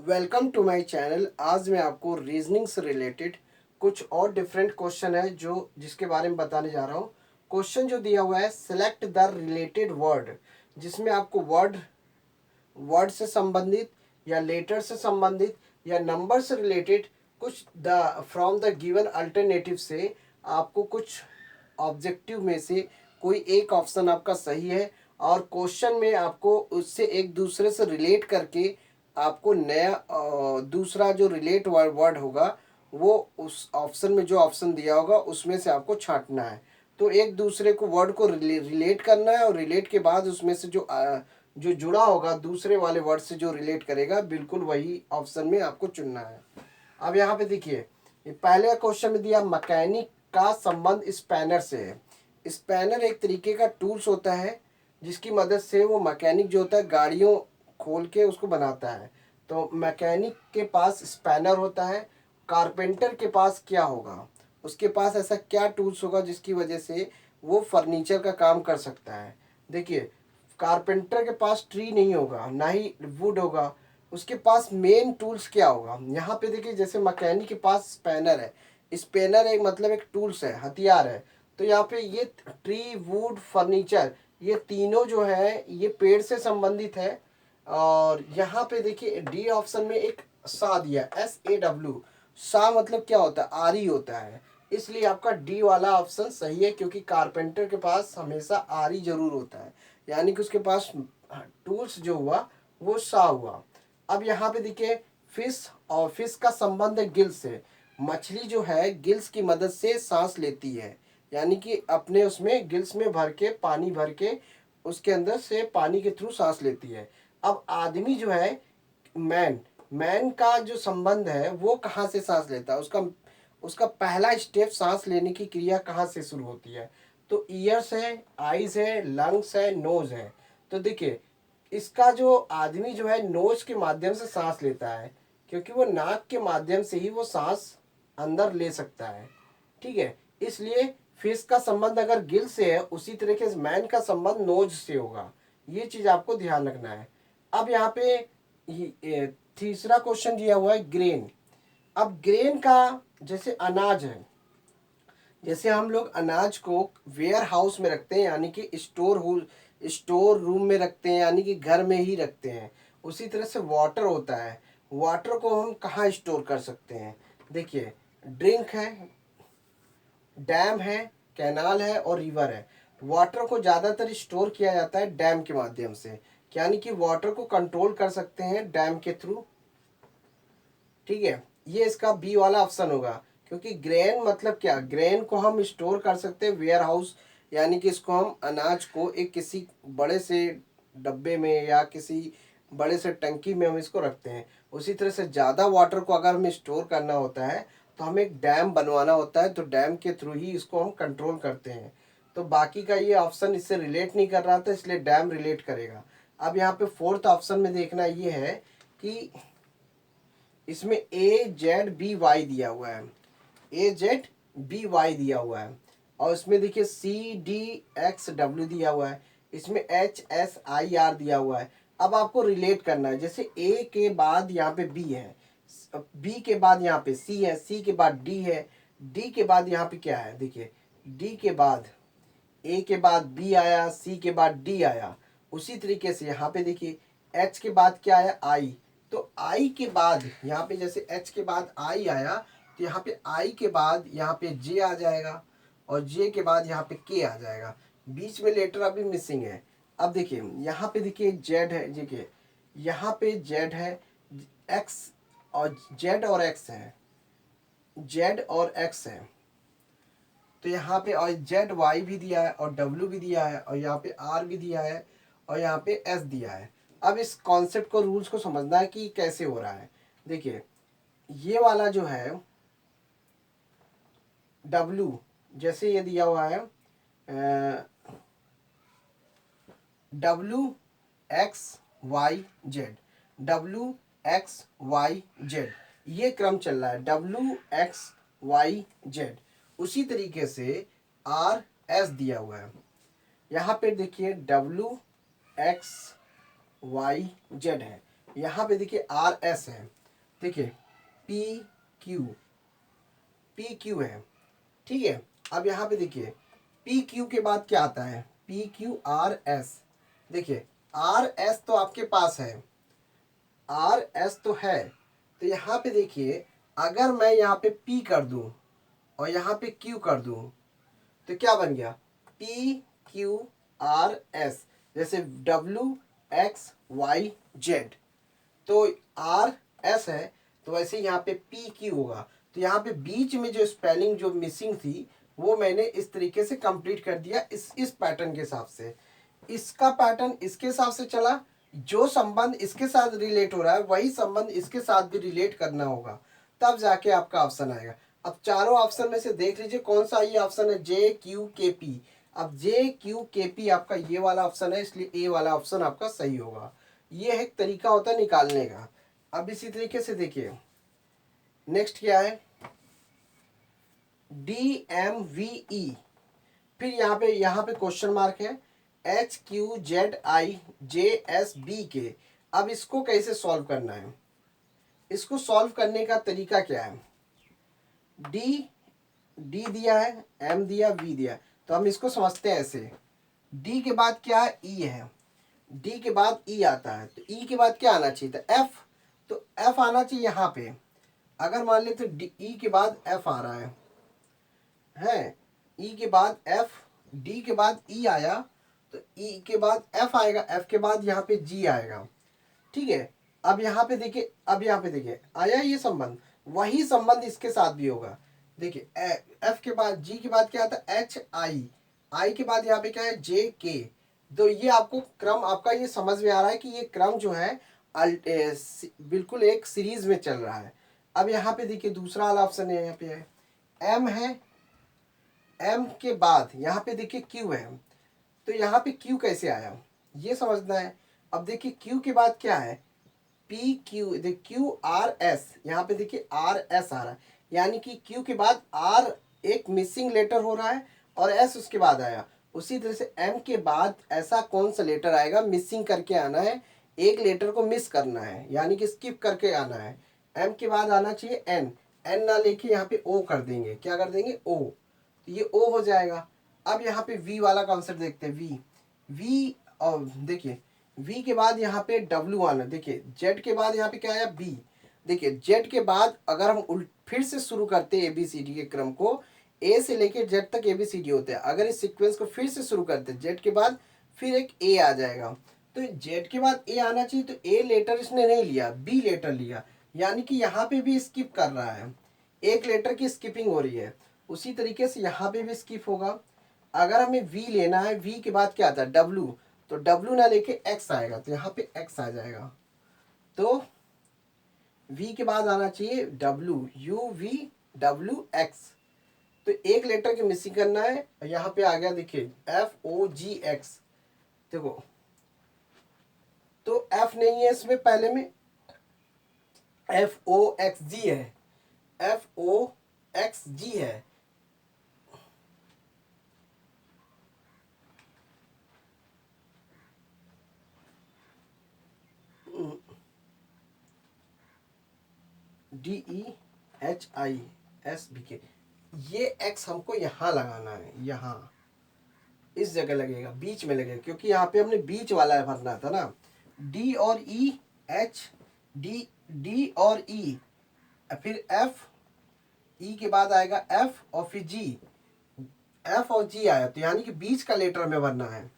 Welcome to my channel. आज मैं आपको रीजनिंग से रिलेटेड कुछ और डिफरेंट क्वेश्चन है जो जिसके बारे में बताने जा रहा हूँ। क्वेश्चन जो दिया हुआ है, सिलेक्ट द रिलेटेड वर्ड, जिसमें आपको वर्ड वर्ड से संबंधित या लेटर से संबंधित या नंबर से रिलेटेड कुछ the from the given alternative से आपको कुछ ऑब्जेक्टिव में से कोई एक ऑप्शन आपका सही है, और क्वेश्चन में आपको उससे एक दूसरे से रिलेट करके आपको नया दूसरा जो रिलेट वर्ड होगा वो उस ऑप्शन में जो ऑप्शन दिया होगा उसमें से आपको छांटना है। तो एक दूसरे को वर्ड को रिलेट करना है, और रिलेट के बाद उसमें से जो जुड़ा होगा दूसरे वाले वर्ड से जो रिलेट करेगा बिल्कुल वही ऑप्शन में आपको चुनना है। अब यहाँ पे देखिए, ये पहले क्वेश्चन में दिया मैकेनिक का संबंध स्पैनर से है। स्पैनर एक तरीके का टूल्स होता है जिसकी मदद से वो मैकेनिक जो होता है गाड़ियों खोल के उसको बनाता है। तो मैकेनिक के पास स्पैनर होता है, कारपेंटर के पास क्या होगा, उसके पास ऐसा क्या टूल्स होगा जिसकी वजह से वो फर्नीचर का काम कर सकता है। देखिए, कारपेंटर के पास ट्री नहीं होगा, ना ही वुड होगा, उसके पास मेन टूल्स क्या होगा। यहाँ पे देखिए, जैसे मैकेनिक के पास स्पैनर है, स्पैनर एक मतलब एक टूल्स है, हथियार है। तो यहाँ पे ये ट्री, वुड, फर्नीचर, ये तीनों जो है ये पेड़ से संबंधित है। और यहाँ पे देखिए डी ऑप्शन में एक सा दिया, SAW। सा मतलब क्या होता है, आरी होता है, इसलिए आपका डी वाला ऑप्शन सही है, क्योंकि कारपेंटर के पास हमेशा आरी जरूर होता है, यानी कि उसके पास टूल्स जो हुआ वो सा हुआ। अब यहाँ पे देखिए, फिश, और फिश का संबंध है गिल्स से। मछली जो है गिल्स की मदद से सांस लेती है, यानी कि अपने उसमें गिल्स में भर के पानी भर के उसके अंदर से पानी के थ्रू सांस लेती है। अब आदमी जो है, मैन मैन का जो संबंध है वो कहाँ से सांस लेता है, उसका उसका पहला स्टेप सांस लेने की क्रिया कहाँ से शुरू होती है। तो ईयर्स है, आईज है, लंग्स है, नोज है। तो देखिए, इसका जो आदमी जो है नोज के माध्यम से सांस लेता है, क्योंकि वो नाक के माध्यम से ही वो सांस अंदर ले सकता है। ठीक है, इसलिए फिश का संबंध अगर गिल से है, उसी तरीके से मैन का संबंध नोज से होगा। ये चीज आपको ध्यान रखना है। अब यहाँ पे तीसरा क्वेश्चन दिया हुआ है ग्रेन। अब ग्रेन का, जैसे अनाज है, जैसे हम लोग अनाज को वेयर हाउस में रखते हैं, यानी कि स्टोर रूम में रखते हैं, यानी कि घर में ही रखते हैं, उसी तरह से वाटर होता है। वाटर को हम कहाँ स्टोर कर सकते हैं। देखिए, ड्रिंक है, डैम है, कैनाल है और रिवर है। वाटर को ज़्यादातर स्टोर किया जाता है डैम के माध्यम से, यानी कि वाटर को कंट्रोल कर सकते हैं डैम के थ्रू। ठीक है, ये इसका बी वाला ऑप्शन होगा, क्योंकि ग्रेन मतलब क्या, ग्रेन को हम स्टोर कर सकते हैं वेयर हाउस, यानी कि इसको हम अनाज को एक किसी बड़े से डब्बे में या किसी बड़े से टंकी में हम इसको रखते हैं। उसी तरह से ज़्यादा वाटर को अगर हमें स्टोर करना होता है तो हमें एक डैम बनवाना होता है, तो डैम के थ्रू ही इसको हम कंट्रोल करते हैं। तो बाकी का ये ऑप्शन इससे रिलेट नहीं कर रहा था, इसलिए डैम रिलेट करेगा। अब यहाँ पे फोर्थ ऑप्शन में देखना ये है कि इसमें AZBY दिया हुआ है, AZBY दिया हुआ है, और इसमें देखिए CDXW दिया हुआ है, इसमें HSIR दिया हुआ है। अब आपको रिलेट करना है, जैसे A के बाद यहाँ पे B है, B के बाद यहाँ पे C है, C के बाद D है, D के बाद यहाँ पे क्या है, देखिए D के बाद A के बाद B आया, C के बाद D आया। उसी तरीके से यहाँ पे देखिए H के बाद क्या आया, I। तो I के बाद यहाँ पे जैसे H के बाद I आया, तो यहाँ पे I के बाद यहाँ पे J आ जाएगा, और J के बाद यहाँ पे K आ जाएगा। बीच में लेटर अभी मिसिंग है। अब देखिए यहाँ पे देखिए Z है, देखिए यहाँ पे Z है, X और Z और X है, Z और X है। तो यहाँ पे और ZY भी दिया है और W भी दिया है, और यहाँ पे R भी दिया है, और यहाँ पे S दिया है। अब इस कॉन्सेप्ट को, रूल्स को समझना है कि कैसे हो रहा है। देखिए, ये वाला जो है W, जैसे ये दिया हुआ है WXYZ, WXYZ, ये क्रम चल रहा है, WXYZ। उसी तरीके से RS दिया हुआ है। यहाँ पे देखिए WXYZ है, यहाँ पे देखिए आर एस है, देखिए पी क्यू, पी क्यू है, ठीक है। अब यहाँ पे देखिए पी क्यू के बाद क्या आता है, पी क्यू आर एस। देखिए आर एस तो आपके पास है, आर एस तो है, तो यहाँ पे देखिए अगर मैं यहाँ पे पी कर दूं और यहाँ पे क्यू कर दूं तो क्या बन गया, पी क्यू आर एस, जैसे डब्ल्यू एक्स वाई जेड, तो आर एस है, तो वैसे यहाँ पे पी क्यू होगा। तो यहाँ पे बीच में जो स्पेलिंग जो मिसिंग थी वो मैंने इस तरीके से कंप्लीट कर दिया, इस पैटर्न के हिसाब से। इसका पैटर्न इसके हिसाब से चला, जो संबंध इसके साथ रिलेट हो रहा है वही संबंध इसके साथ भी रिलेट करना होगा, तब जाके आपका ऑप्शन आएगा। अब चारों ऑप्शन में से देख लीजिए कौन सा ये ऑप्शन है, जे क्यू के पी। अब जे क्यू के पी आपका ये वाला ऑप्शन है, इसलिए ए वाला ऑप्शन आपका सही होगा। ये एक तरीका होता है निकालने का। अब इसी तरीके से देखिए नेक्स्ट क्या है, डी एम वी ई, फिर यहाँ पे क्वेश्चन मार्क है, H Q Z I J S B K. अब इसको कैसे सॉल्व करना है, इसको सॉल्व करने का तरीका क्या है, डी डी दिया है, एम दिया, वी दिया, तो हम इसको समझते हैं ऐसे। डी के बाद क्या है, ई है, डी के बाद ई आता है, तो ई के बाद क्या आना चाहिए था, एफ, तो एफ आना चाहिए यहाँ पे। अगर मान लेते तो ई के बाद एफ आ रहा है, ई के बाद एफ, डी के बाद ई आया, तो ई के बाद एफ आएगा, एफ के बाद यहाँ पे जी आएगा, ठीक है। अब यहाँ पे देखिए, अब यहाँ पे देखिए आया ये संबंध, वही संबंध इसके साथ भी होगा। देखिए एफ के बाद जी के बाद क्या आता है, एच आई, आई के बाद यहाँ पे क्या है, जे के। तो ये आपको क्रम आपका ये समझ में आ रहा है कि ये क्रम जो है बिल्कुल एक सीरीज में चल रहा है। अब यहाँ पे देखिए दूसरा वाला ऑप्शन है, यहाँ पे है एम है, एम के बाद यहाँ पे देखिए क्यू है, तो यहाँ पे क्यू कैसे आया ये समझना है। अब देखिए क्यू के बाद क्या है, पी क्यू, देखिए क्यू आर एस, यहाँ पे देखिए आर एस आ रहा है, यानी कि क्यू के बाद आर एक मिसिंग लेटर हो रहा है और एस उसके बाद आया। उसी तरह से एम के बाद ऐसा कौन सा लेटर आएगा, मिसिंग करके आना है, एक लेटर को मिस करना है, यानी कि स्किप करके आना है। एम के बाद आना चाहिए एन, एन ना लेके यहाँ पे ओ कर देंगे, क्या कर देंगे, ओ, तो ये ओ हो जाएगा। अब यहाँ पे वी वाला कॉन्सेप्ट देखते हैं, वी, वी और देखिए वी के बाद यहाँ पे डब्ल्यू आना, देखिए जेड के बाद यहाँ पे क्या आया, बी। देखिए जेड के बाद अगर हम फिर से शुरू करते हैं एबीसीडी के क्रम को, ए से लेके जेड तक एबीसीडी होते हैं, अगर इस सीक्वेंस को फिर से शुरू करते हैं जेड के बाद फिर एक ए आ जाएगा, तो जेड के बाद ए आना चाहिए, तो ए लेटर इसने नहीं लिया, बी लेटर लिया, यानी कि यहाँ पे भी स्किप कर रहा है, एक लेटर की स्किपिंग हो रही है। उसी तरीके से यहाँ पे भी स्किप होगा। अगर हमें वी लेना है, वी के बाद क्या आता है, डब्ल्यू, तो डब्ल्यू ना लेके एक्स आएगा, तो यहाँ पे एक्स आ जाएगा। तो वी के बाद आना चाहिए W, you V W x, तो एक लेटर की मिसिंग करना है। यहाँ पे आ गया देखिए एफ ओ जी एक्स, देखो तो एफ नहीं है इसमें, पहले में एफ ओ एक्स जी है, एफ ओ एक्स जी है, D E H I S B K, ये एक्स हमको यहाँ लगाना है, यहाँ इस जगह लगेगा, बीच में लगेगा, क्योंकि यहाँ पे हमने बीच वाला भरना था ना। डी और ई, एच डी, डी और ई, फिर एफ, ई के बाद आएगा एफ और फिर जी, एफ और जी आया, तो यानी कि बीच का लेटर हमें भरना है,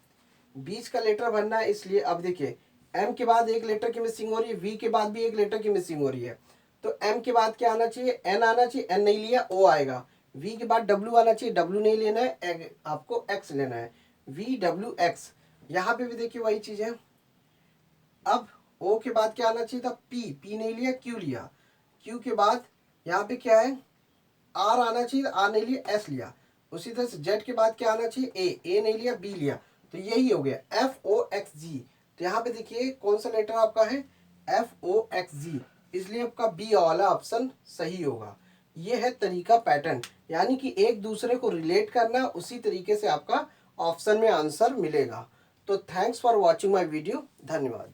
बीच का लेटर भरना है। इसलिए अब देखिए एम के बाद एक लेटर की मिसिंग हो रही है, वी के बाद भी एक लेटर की मिसिंग हो रही है, तो एम के बाद क्या आना चाहिए, एन आना चाहिए, एन नहीं लिया, ओ आएगा। वी के बाद डब्ल्यू आना चाहिए, डब्ल्यू नहीं लेना है, आपको एक्स लेना है, वी डब्ल्यू एक्स। यहाँ पे भी देखिए वही चीज है। अब ओ के बाद क्या आना चाहिए था, पी, पी नहीं लिया, क्यू लिया, क्यू के बाद यहाँ पे क्या है, आर आना चाहिए, आर नहीं लिया, एस लिया। उसी तरह से जेड के बाद क्या आना चाहिए, ए नहीं लिया, बी लिया, तो यही हो गया एफ ओ एक्स जी। तो यहाँ पे देखिए कौन सा लेटर आपका है, एफ ओ एक्स जी, इसलिए आपका बी वाला ऑप्शन सही होगा। ये है तरीका, पैटर्न, यानी कि एक दूसरे को रिलेट करना, उसी तरीके से आपका ऑप्शन में आंसर मिलेगा। तो thanks for watching my video, धन्यवाद।